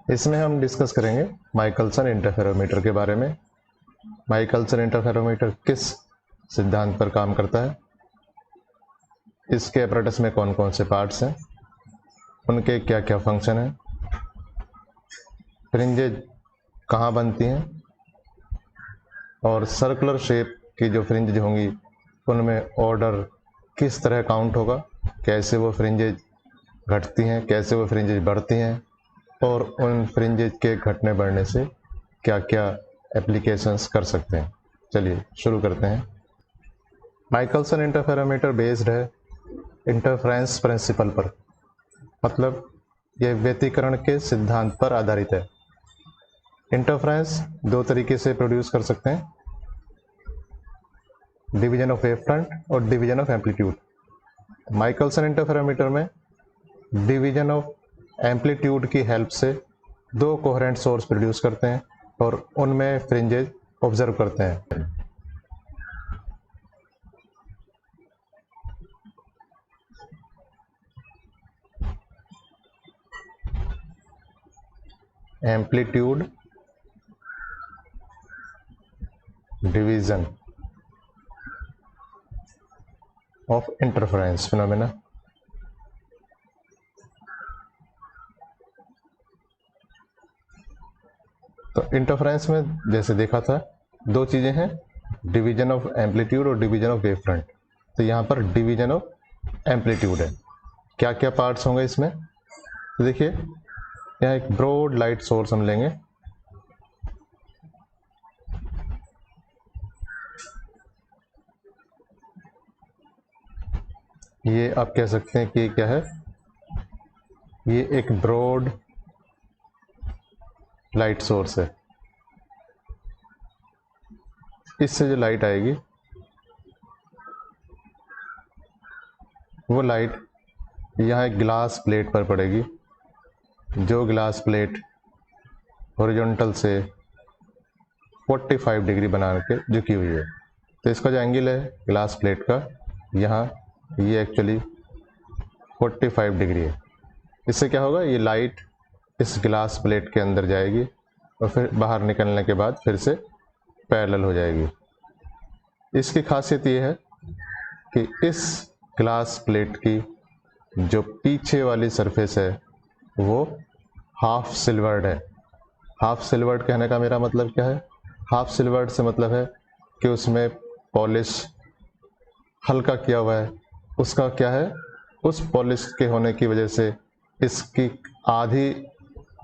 इसमें हम डिस्कस करेंगे माइकलसन इंटरफेरोमीटर के बारे में। माइकलसन इंटरफेरोमीटर किस सिद्धांत पर काम करता है, इसके apparatus में कौन कौन से पार्ट्स हैं, उनके क्या क्या फंक्शन हैं, फ्रिंजेज कहाँ बनती हैं और सर्कुलर शेप की जो फ्रिंजेज होंगी उनमें ऑर्डर किस तरह काउंट होगा, कैसे वो फ्रिंजेज घटती हैं, कैसे वो फ्रिंजेज बढ़ती हैं और उन फ्रिंजेज के घटने बढ़ने से क्या क्या एप्लीकेशंस कर सकते हैं। चलिए शुरू करते हैं। माइकलसन इंटरफेरोमीटर बेस्ड है इंटरफ्रेंस प्रिंसिपल पर, मतलब यह व्यतिकरण के सिद्धांत पर आधारित है। इंटरफ्रेंस दो तरीके से प्रोड्यूस कर सकते हैं, डिवीजन ऑफ वेव फ्रंट और division of amplitude. Michelson interferometer में डिवीजन ऑफ एम्पलीट्यूड की हेल्प से दो कोहेरेंट सोर्स प्रोड्यूस करते हैं और उनमें फ्रिंजेज ऑब्जर्व करते हैं। Amplitude division of interference phenomena. तो इंटरफेरेंस में जैसे देखा था दो चीजें हैं, डिवीजन ऑफ एम्पलीट्यूड और डिवीजन ऑफ वेव फ्रंट। तो यहाँ पर डिवीजन ऑफ एम्पलीट्यूड है। क्या क्या पार्ट्स होंगे इसमें, तो देखिए यहाँ एक ब्रॉड लाइट सोर्स हम लेंगे, ये आप कह सकते हैं कि क्या है, ये एक ब्रॉड लाइट सोर्स है। इससे जो लाइट आएगी वो लाइट यहाँ एक ग्लास प्लेट पर पड़ेगी, जो ग्लास प्लेट हॉरिजॉन्टल से 45 डिग्री बना के झुकी हुई है। तो इसका जो एंगल है ग्लास प्लेट का, यहाँ ये एक्चुअली 45 डिग्री है। इससे क्या होगा, ये लाइट इस ग्लास प्लेट के अंदर जाएगी और फिर बाहर निकलने के बाद फिर से पैरेलल हो जाएगी। इसकी खासियत ये है कि इस ग्लास प्लेट की जो पीछे वाली सरफेस है वो हाफ सिल्वर्ड है। हाफ सिल्वर्ड कहने का मेरा मतलब क्या है, हाफ सिल्वर्ड से मतलब है कि उसमें पॉलिश हल्का किया हुआ है। उसका क्या है, उस पॉलिश के होने की वजह से इसकी आधी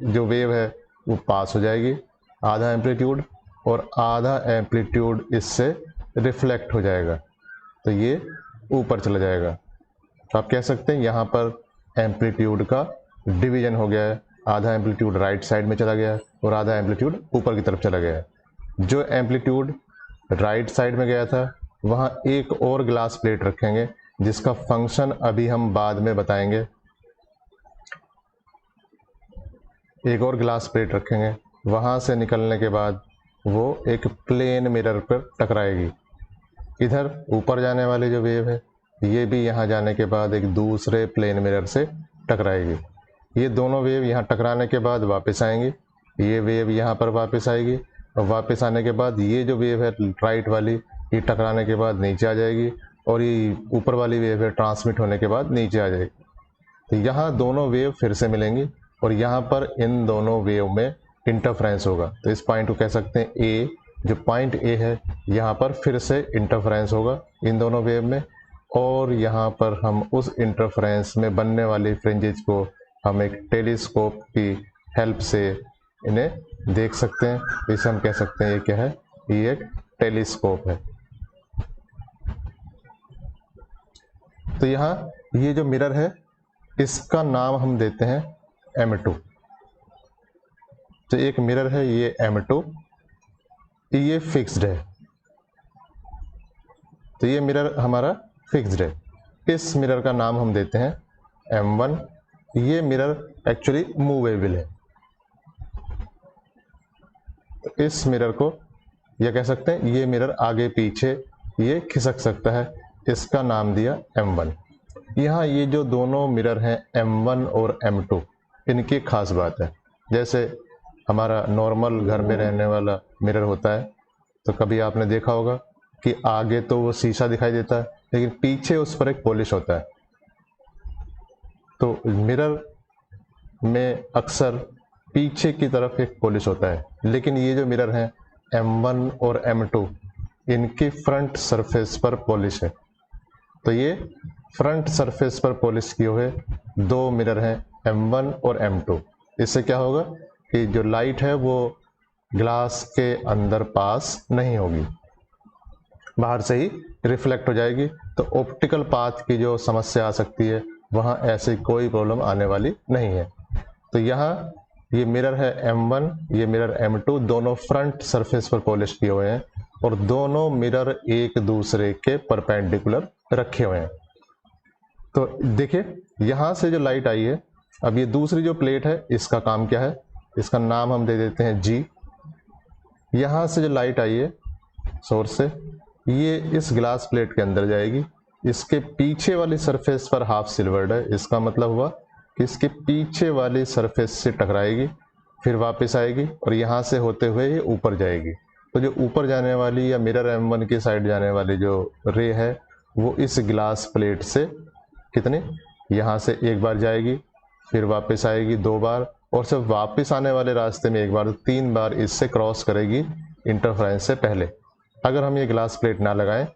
जो वेव है वो पास हो जाएगी, आधा एम्पलीट्यूड, और आधा एम्पलीट्यूड इससे रिफ्लेक्ट हो जाएगा, तो ये ऊपर चला जाएगा। तो आप कह सकते हैं यहाँ पर एम्पलीट्यूड का डिवीजन हो गया है, आधा एम्पलीट्यूड राइट साइड में चला गया है और आधा एम्पलीट्यूड ऊपर की तरफ चला गया है। जो एम्पलीट्यूड राइट साइड में गया था वहाँ एक और ग्लास प्लेट रखेंगे जिसका फंक्शन अभी हम बाद में बताएंगे। एक और ग्लास प्लेट रखेंगे, वहाँ से निकलने के बाद वो एक प्लेन मिरर पर टकराएगी। इधर ऊपर जाने वाली जो वेव है ये भी यहाँ जाने के बाद एक दूसरे प्लेन मिरर से टकराएगी। ये दोनों वेव यहाँ टकराने के बाद वापस आएंगी, ये वेव यहाँ पर वापस आएगी और वापस आने के बाद ये जो वेव है राइट वाली, ये टकराने के बाद नीचे आ जाएगी और ये ऊपर वाली वेव है ट्रांसमिट होने के बाद नीचे आ जाएगी। तो यहाँ दोनों वेव फिर से मिलेंगी और यहाँ पर इन दोनों वेव में इंटरफ्रेंस होगा। तो इस पॉइंट को कह सकते हैं ए, जो पॉइंट ए है यहाँ पर फिर से इंटरफ्रेंस होगा इन दोनों वेव में, और यहाँ पर हम उस इंटरफ्रेंस में बनने वाली फ्रिंजेज को हम एक टेलीस्कोप की हेल्प से इन्हें देख सकते हैं। इसे हम कह सकते हैं ये क्या है, ये एक टेलीस्कोप है। तो यहाँ ये जो मिरर है इसका नाम हम देते हैं M2। तो एक मिरर है ये M2, ये फिक्स्ड है, तो ये मिरर हमारा फिक्स्ड है। इस मिरर का नाम हम देते हैं M1। ये मिरर एक्चुअली मूवेबल है, तो इस मिरर को ये कह सकते हैं ये मिरर आगे पीछे ये खिसक सकता है, इसका नाम दिया M1। यहाँ ये जो दोनों मिरर हैं M1 और M2, इनकी खास बात है, जैसे हमारा नॉर्मल घर में रहने वाला मिरर होता है, तो कभी आपने देखा होगा कि आगे तो वो शीशा दिखाई देता है लेकिन पीछे उस पर एक पॉलिश होता है। तो मिरर में अक्सर पीछे की तरफ एक पॉलिश होता है, लेकिन ये जो मिरर हैं M1 और M2 इनकी फ्रंट सरफेस पर पॉलिश है। तो ये फ्रंट सरफेस पर पॉलिश किए हुए दो मिरर हैं M1 और M2। इससे क्या होगा कि जो लाइट है वो ग्लास के अंदर पास नहीं होगी, बाहर से ही रिफ्लेक्ट हो जाएगी। तो ऑप्टिकल पाथ की जो समस्या आ सकती है वहाँ ऐसी कोई प्रॉब्लम आने वाली नहीं है। तो यहाँ ये मिरर है M1, ये मिरर M2, दोनों फ्रंट सरफेस पर पॉलिश किए हुए हैं और दोनों मिरर एक दूसरे के परपेंडिकुलर रखे हुए हैं। तो देखिए यहाँ से जो लाइट आई है, अब ये दूसरी जो प्लेट है इसका काम क्या है, इसका नाम हम दे देते हैं G। यहाँ से जो लाइट आई है सोर्स से, ये इस ग्लास प्लेट के अंदर जाएगी, इसके पीछे वाली सरफेस पर हाफ सिल्वर्ड है। इसका मतलब हुआ कि इसके पीछे वाली सरफेस से टकराएगी, फिर वापस आएगी और यहाँ से होते हुए ये ऊपर जाएगी। तो जो ऊपर जाने वाली या मिरर M1 की साइड जाने वाली जो रे है वो इस ग्लास प्लेट से कितने, यहाँ से एक बार जाएगी, फिर वापस आएगी दो बार, और सिर्फ वापस आने वाले रास्ते में एक बार, तीन बार इससे क्रॉस करेगी इंटरफ्रेंस से पहले। अगर हम ये ग्लास प्लेट ना लगाएं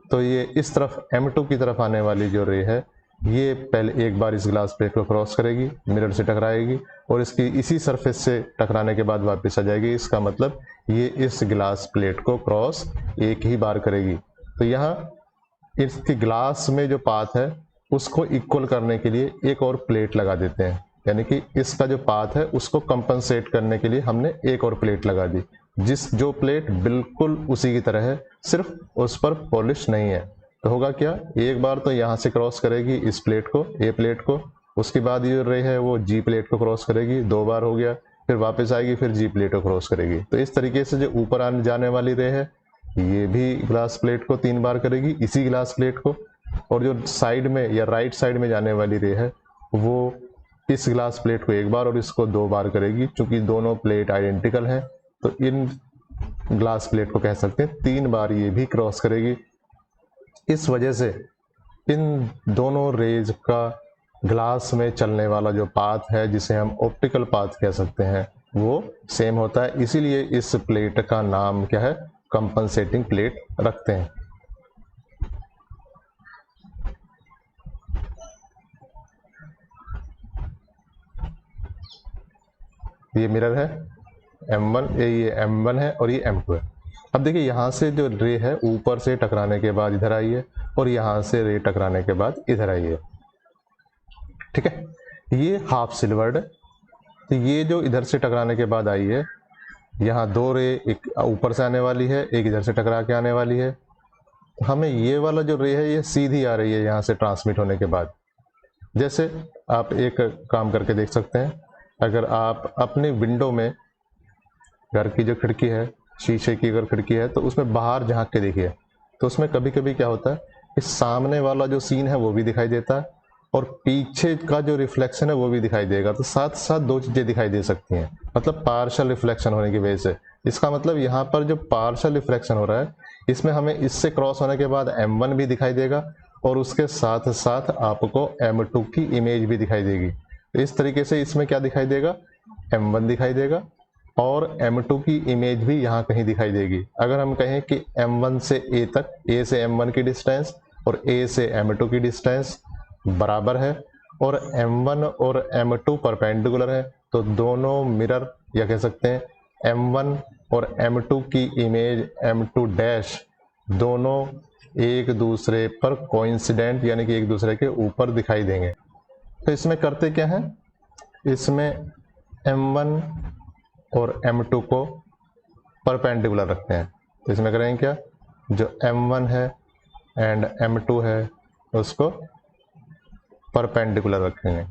तो ये इस तरफ M2 की तरफ आने वाली जो रे है ये पहले एक बार इस ग्लास प्लेट को क्रॉस करेगी, मिरर से टकराएगी और इसकी इसी सरफेस से टकराने के बाद वापस आ जाएगी। इसका मतलब ये इस ग्लास प्लेट को क्रॉस एक ही बार करेगी। तो यहाँ इसकी ग्लास में जो पाथ है उसको इक्वल करने के लिए एक और प्लेट लगा देते हैं, यानी कि इसका जो पाथ है उसको कंपनसेट करने के लिए हमने एक और प्लेट लगा दी, जो प्लेट बिल्कुल उसी की तरह है, सिर्फ उस पर पॉलिश नहीं है। तो होगा क्या, एक बार तो यहाँ से क्रॉस करेगी इस प्लेट को, ए प्लेट को, उसके बाद ये रे है वो जी प्लेट को क्रॉस करेगी, दो बार हो गया, फिर वापस आएगी, फिर जी प्लेट को क्रॉस करेगी। तो इस तरीके से जो ऊपर आने जाने वाली रे है ये भी ग्लास प्लेट को तीन बार करेगी, इसी ग्लास प्लेट को, और जो साइड में या राइट साइड में जाने वाली रे है वो इस ग्लास प्लेट को एक बार और इसको दो बार करेगी। चूंकि दोनों प्लेट आइडेंटिकल हैं तो इन ग्लास प्लेट को कह सकते हैं तीन बार ये भी क्रॉस करेगी। इस वजह से इन दोनों रेज का ग्लास में चलने वाला जो पाथ है, जिसे हम ऑप्टिकल पाथ कह सकते हैं, वो सेम होता है। इसीलिए इस प्लेट का नाम क्या है, कंपनसेटिंग प्लेट रखते हैं। ये मिरर है M1, ये M1 है और ये M2 है। अब देखिए यहाँ से जो रे है ऊपर से टकराने के बाद इधर आई है और यहाँ से रे टकराने के बाद इधर आई है, ठीक है। ये हाफ सिल्वर्ड है, तो ये जो इधर से टकराने के बाद आई है, यहाँ दो रे, एक ऊपर से आने वाली है, एक इधर से टकरा के आने वाली है। हमें ये वाला जो रे है ये सीधी आ रही है यहाँ से ट्रांसमिट होने के बाद। जैसे आप एक काम करके देख सकते हैं, अगर आप अपने विंडो में, घर की जो खिड़की है, शीशे की अगर खिड़की है, तो उसमें बाहर झांक के देखिए, तो उसमें कभी कभी क्या होता है कि सामने वाला जो सीन है वो भी दिखाई देता है और पीछे का जो रिफ्लेक्शन है वो भी दिखाई देगा। तो साथ साथ दो चीज़ें दिखाई दे सकती हैं, मतलब पार्शियल रिफ्लेक्शन होने की वजह से। इसका मतलब यहाँ पर जो पार्शियल रिफ्लेक्शन हो रहा है इसमें हमें इससे क्रॉस होने के बाद M1 भी दिखाई देगा और उसके साथ साथ आपको M2 की इमेज भी दिखाई देगी। इस तरीके से इसमें क्या दिखाई देगा, M1 दिखाई देगा और M2 की इमेज भी यहाँ कहीं दिखाई देगी। अगर हम कहें कि M1 से A तक, A से M1 की डिस्टेंस और A से M2 की डिस्टेंस बराबर है और M1 और M2 परपेंडिकुलर है, तो दोनों मिरर या कह सकते हैं M1 और M2 की इमेज M2 डैश दोनों एक दूसरे पर कोइंसिडेंट यानी कि एक दूसरे के ऊपर दिखाई देंगे। तो इसमें करते क्या है, इसमें M1 और M2 को परपेंडिकुलर रखते हैं। तो इसमें करेंगे क्या, जो M1 है एंड M2 है उसको परपेंडिकुलर रखेंगे।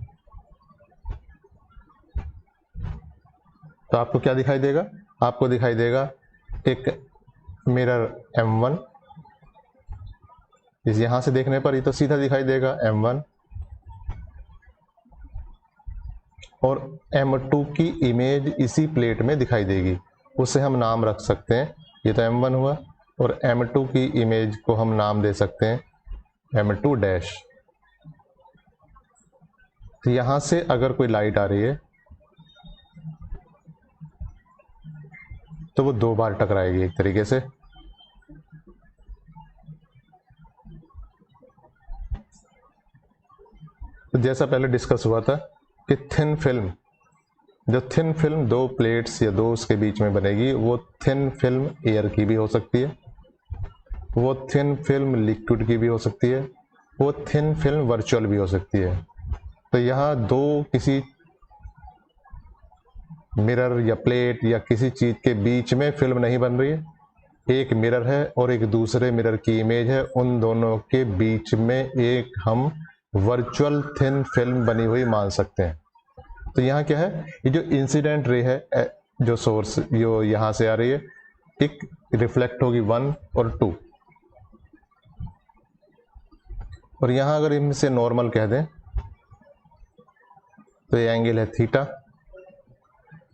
तो आपको क्या दिखाई देगा, आपको दिखाई देगा एक मिरर M1, इस यहां से देखने पर ये तो सीधा दिखाई देगा M1, और M2 की इमेज इसी प्लेट में दिखाई देगी, उसे हम नाम रख सकते हैं, ये तो M1 हुआ, और M2 की इमेज को हम नाम दे सकते हैं M2 डैश। तो यहाँ से अगर कोई लाइट आ रही है तो वो 2 बार टकराएगी एक तरीके से। तो जैसा पहले डिस्कस हुआ था कि थिन फिल्म, जो थिन फिल्म 2 प्लेट्स या 2 उसके बीच में बनेगी, वो थिन फिल्म एयर की भी हो सकती है, वो थिन फिल्म लिक्विड की भी हो सकती है, वो थिन फिल्म वर्चुअल भी हो सकती है। तो यहाँ 2 किसी मिरर या प्लेट या किसी चीज़ के बीच में फिल्म नहीं बन रही है, एक मिरर है और एक दूसरे मिरर की इमेज है, उन दोनों के बीच में एक हम वर्चुअल थिन फिल्म बनी हुई मान सकते हैं। तो यहाँ क्या है, ये जो इंसिडेंट रे है, जो सोर्स जो यहाँ से आ रही है, एक रिफ्लेक्ट होगी 1 और 2, और यहाँ अगर इनसे नॉर्मल कह दें तो ये एंगल है थीटा।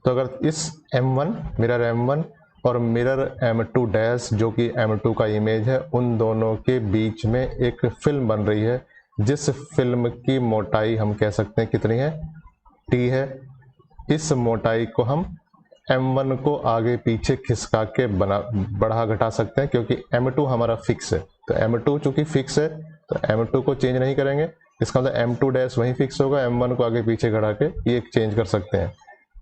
तो अगर इस M1 मिरर M1 और मिरर M2 डैश जो कि M2 का इमेज है, उन दोनों के बीच में एक फिल्म बन रही है, जिस फिल्म की मोटाई हम कह सकते हैं कितनी है, T है। इस मोटाई को हम M1 को आगे पीछे खिसका के बढ़ा घटा सकते हैं, क्योंकि M2 हमारा फिक्स है। तो M2 चूंकि फिक्स है तो M2 को चेंज नहीं करेंगे, इसका मतलब M2 डैश वहीं फिक्स होगा, M1 को आगे पीछे घटा के ये चेंज कर सकते हैं।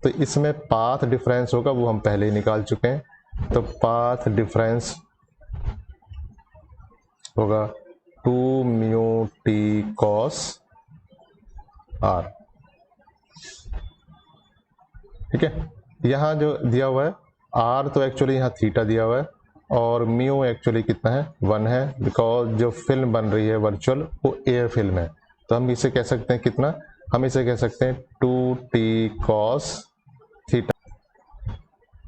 तो इसमें पाथ डिफरेंस होगा, वो हम पहले ही निकाल चुके हैं। तो पाथ डिफरेंस होगा 2 म्यू टी कॉस आर। ठीक है, यहाँ जो दिया हुआ है आर, तो एक्चुअली यहाँ थीटा दिया हुआ है, और म्यू एक्चुअली कितना है, 1 है, बिकॉज जो फिल्म बन रही है वर्चुअल वो एयर फिल्म है। तो हम इसे कह सकते हैं कितना, हम इसे कह सकते हैं 2t cos थीटा।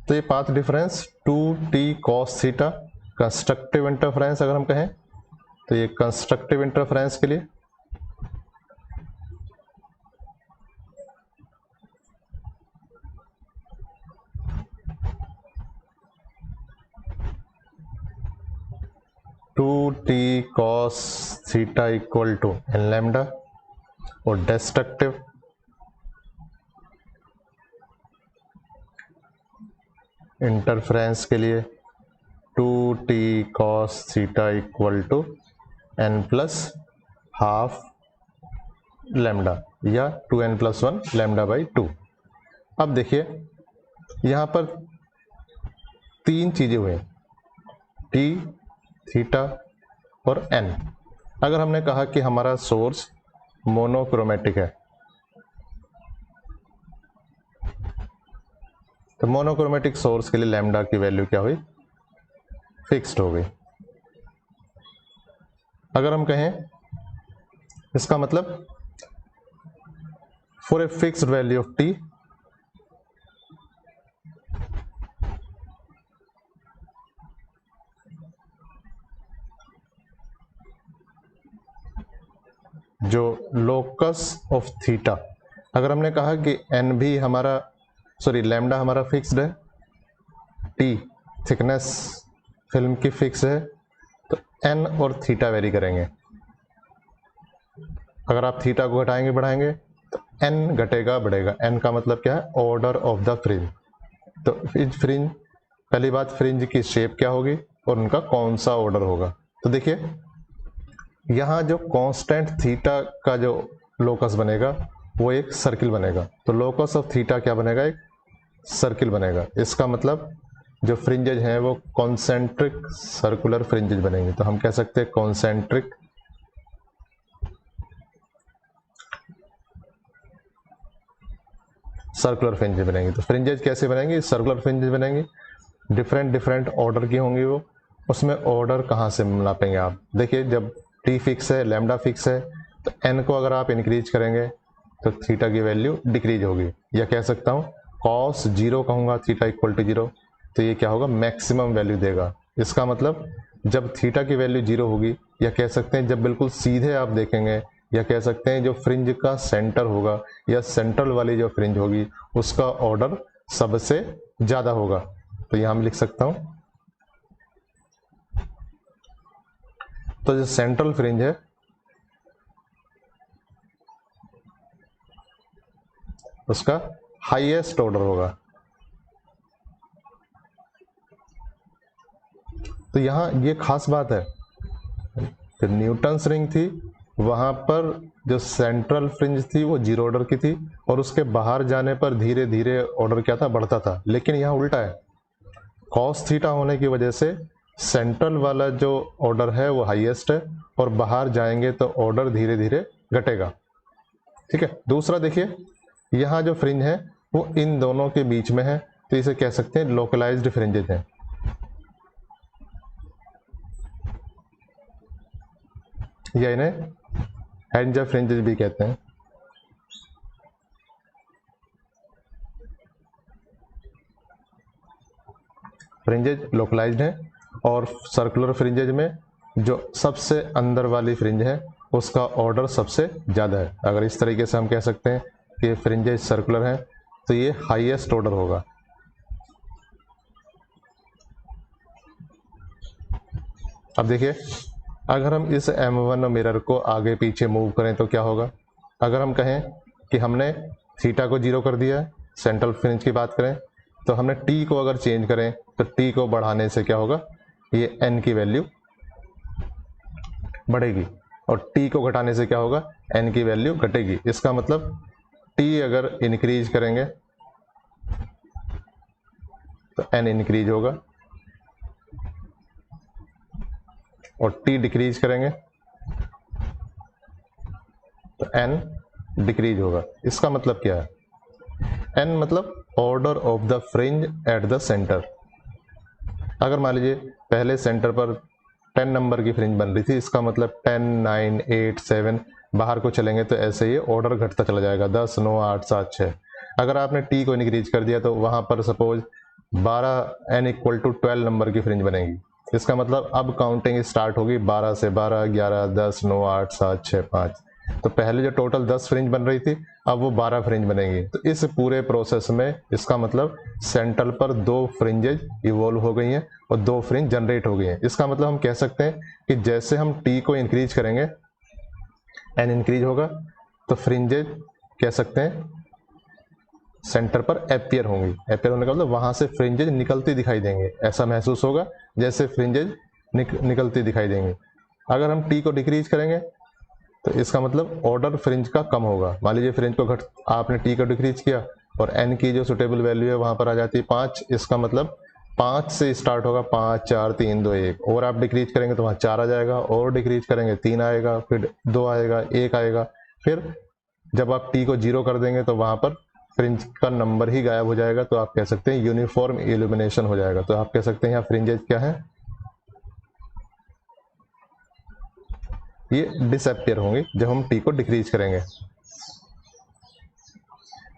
तो ये path difference 2t cos theta. Constructive interference अगर हम कहें तो ये कंस्ट्रक्टिव इंटरफेरेंस के लिए two t cos theta equal to n lambda, और डिस्ट्रक्टिव इंटरफेरेंस के लिए 2t cos theta equal to n plus half lambda या 2n+1 लैम्डा बाई 2। अब देखिए यहाँ पर 3 चीज़ें हुई, t, थीटा और n। अगर हमने कहा कि हमारा सोर्स मोनोक्रोमेटिक है, तो मोनोक्रोमेटिक सोर्स के लिए लैम्डा की वैल्यू क्या हुई, फिक्स्ड हो गई। अगर हम कहें इसका मतलब for a fixed value of T, जो लोकस ऑफ थीटा, अगर हमने कहा कि n भी हमारा लैम्डा हमारा फिक्स्ड है, टी थिकनेस फिल्म की फिक्स है, तो n और थीटा वेरी करेंगे। अगर आप थीटा को घटाएंगे बढ़ाएंगे तो n घटेगा बढ़ेगा। n का मतलब क्या है, ऑर्डर ऑफ द फ्रिंज। तो फ्रिंज, पहली बात फ्रिंज की शेप क्या होगी और उनका कौन सा ऑर्डर होगा। तो देखिए यहाँ जो कांस्टेंट थीटा का जो लोकस बनेगा वो एक सर्किल बनेगा, तो लोकस ऑफ थीटा क्या बनेगा, एक सर्किल बनेगा। इसका मतलब जो फ्रिंजेज हैं वो कॉन्सेंट्रिक सर्कुलर फ्रिंजेज बनेंगे। तो हम कह सकते हैं कॉन्सेंट्रिक सर्कुलर फ्रिंजेज बनेंगे। तो फ्रिंजेज कैसे बनेंगे, सर्कुलर फ्रिंजेज बनेंगे, डिफरेंट ऑर्डर की होंगी वो। उसमें ऑर्डर कहाँ से नापेंगे आप, देखिए जब टी फिक्स है, लैम्डा फिक्स है, तो एन को अगर आप इंक्रीज करेंगे तो थीटा की वैल्यू डिक्रीज होगी। या कह सकता हूँ कॉस 0 कहूँगा थीटा इक्वल टू 0, तो ये क्या होगा, मैक्सिमम वैल्यू देगा। इसका मतलब जब थीटा की वैल्यू 0 होगी, या कह सकते हैं जब बिल्कुल सीधे आप देखेंगे या कह सकते हैं जो फ्रिंज का सेंटर होगा या सेंट्रल वाली जो फ्रिंज होगी उसका ऑर्डर सबसे ज़्यादा होगा। तो यहाँ मैं लिख सकता हूँ, तो जो सेंट्रल फ्रिंज है उसका हाईएस्ट ऑर्डर होगा। तो यहाँ ये खास बात है, तो न्यूटन्स रिंग थी वहाँ पर जो सेंट्रल फ्रिंज थी वो 0 ऑर्डर की थी और उसके बाहर जाने पर धीरे धीरे ऑर्डर क्या था, बढ़ता था। लेकिन यहाँ उल्टा है, कॉस थीटा होने की वजह से सेंट्रल वाला जो ऑर्डर है वो हाईएस्ट है और बाहर जाएंगे तो ऑर्डर धीरे धीरे घटेगा। ठीक है। दूसरा देखिए, यहाँ जो फ्रिंज है वो इन दोनों के बीच में है, तो इसे कह सकते हैं लोकलाइज्ड फ्रिंजेज हैं। या इन्हें हैंडजर फ्रिंजेज भी कहते हैं। फ्रिंजेज लोकलाइज्ड हैं और सर्कुलर फ्रिंजेज में जो सबसे अंदर वाली फ्रिंज है उसका ऑर्डर सबसे ज़्यादा है। अगर इस तरीके से हम कह सकते हैं कि फ्रिंजेज सर्कुलर हैं तो ये हाईएस्ट ऑर्डर होगा। अब देखिए, अगर हम इस M1 मिरर को आगे पीछे मूव करें तो क्या होगा। अगर हम कहें कि हमने थीटा को 0 कर दिया है, सेंट्रल फ्रिंज की बात करें, तो हमने टी को अगर चेंज करें तो टी को बढ़ाने से क्या होगा, ये n की वैल्यू बढ़ेगी और टी को घटाने से क्या होगा, n की वैल्यू घटेगी। इसका मतलब टी अगर इंक्रीज करेंगे तो n इंक्रीज होगा और टी डिक्रीज करेंगे तो n डिक्रीज होगा। इसका मतलब क्या है, n मतलब order of the fringe at the centre. अगर मान लीजिए पहले सेंटर पर 10 नंबर की फ्रिंज बन रही थी, इसका मतलब 10, 9, 8, 7 बाहर को चलेंगे तो ऐसे ये ऑर्डर घटता चला जाएगा, 10, 9, 8, 7, 6। अगर आपने टी को इंक्रीज कर दिया तो वहां पर सपोज 12 n = 12 नंबर की फ्रिंज बनेगी। इसका मतलब अब काउंटिंग स्टार्ट होगी 12 से 12, 11, 10, 9, 8, 7, 6, 5। तो पहले जो टोटल 10 फ्रिंज बन रही थी अब वो 12 फ्रिंज बनेंगी। तो इस पूरे प्रोसेस में इसका मतलब सेंट्रल पर 2 फ्रिंजेज इवॉल्व हो गई हैं और 2 फ्रिंज जनरेट हो गई हैं। इसका मतलब हम कह सकते हैं कि जैसे हम टी को इंक्रीज करेंगे n इंक्रीज होगा तो फ्रिंजेज कह सकते हैं सेंटर पर अपीयर होंगी। अपीयर होने का मतलब वहां से फ्रिंजेज निकलती दिखाई देंगे, ऐसा महसूस होगा जैसे फ्रिंजेज निकलती दिखाई देंगे। अगर हम टी को डिक्रीज करेंगे तो इसका मतलब ऑर्डर फ्रिंज का कम होगा। मान लीजिए फ्रिंज को आपने टी को डिक्रीज किया और n की जो सुटेबल वैल्यू है वहां पर आ जाती है 5। इसका मतलब 5 से स्टार्ट होगा, 5, 4, 3, 2, 1 और आप डिक्रीज करेंगे तो वहां 4 आ जाएगा और डिक्रीज करेंगे 3 आएगा, फिर 2 आएगा, 1 आएगा। फिर जब आप टी को 0 कर देंगे तो वहां पर फ्रिंज का नंबर ही गायब हो जाएगा। तो आप कह सकते हैं यूनिफॉर्म इल्यूमिनेशन हो जाएगा। तो आप कह सकते हैं यहाँ फ्रिंजेज क्या है, ये डिसअपियर होंगे जब हम टी को डिक्रीज करेंगे।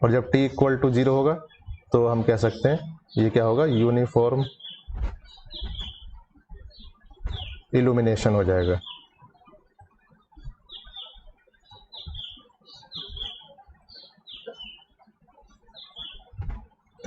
और जब t = 0 होगा तो हम कह सकते हैं ये क्या होगा, यूनिफॉर्म इल्यूमिनेशन हो जाएगा।